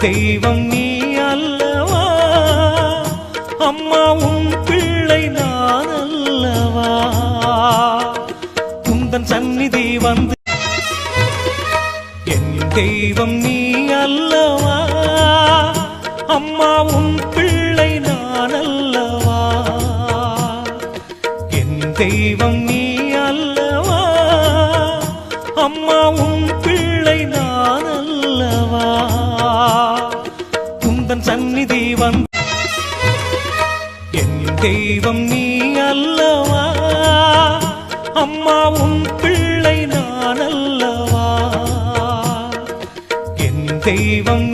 தெய்வம் நீ அல்லவா அம்மா உன் பிள்ளை நான் அல்லவா உந்தன் சந்நிதி வந்து என் தெய்வம் நீ அல்லவா அம்மா உன் பிள்ளை நான் அல்லவா என் தெய்வம் நீ அல்லவா அம்மா உன் பிள்ளை நான் அல்லவா உந்தன் சந்நிதி வந்து என் தெய்வம் நீ அல்லவா அம்மா உன் பிள்ளை நான் அல்லவா என் தெய்வம்